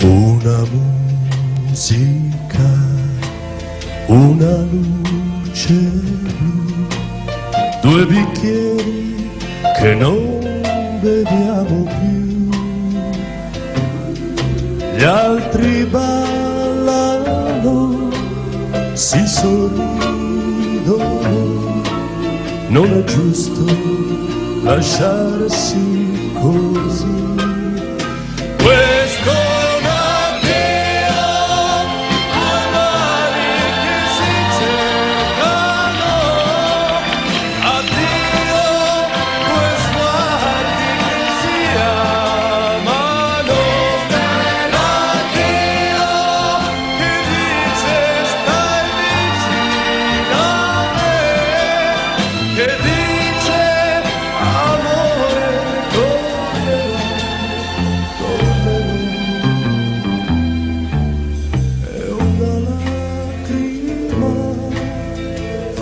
Una musica, una luce blu, due bicchieri che non beviamo più, gli altri ballano, si sorridono, non è giusto lasciarsi così. Questo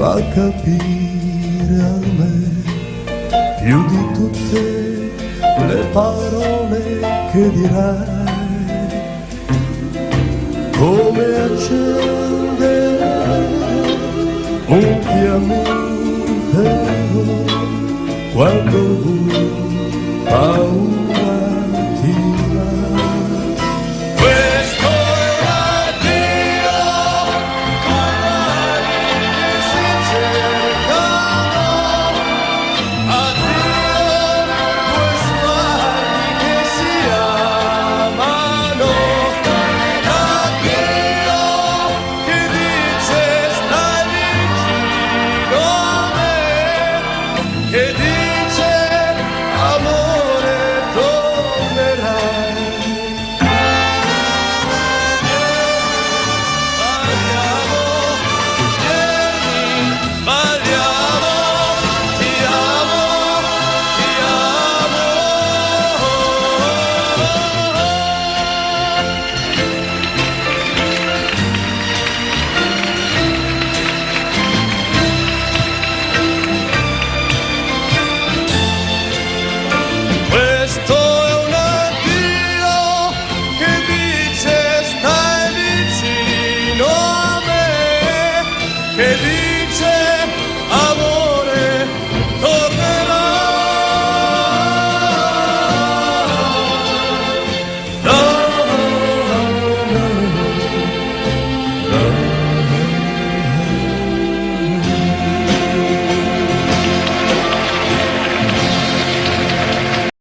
fa capire a me più di tutte le parole che dirai, come accendere un fiammifero quando paura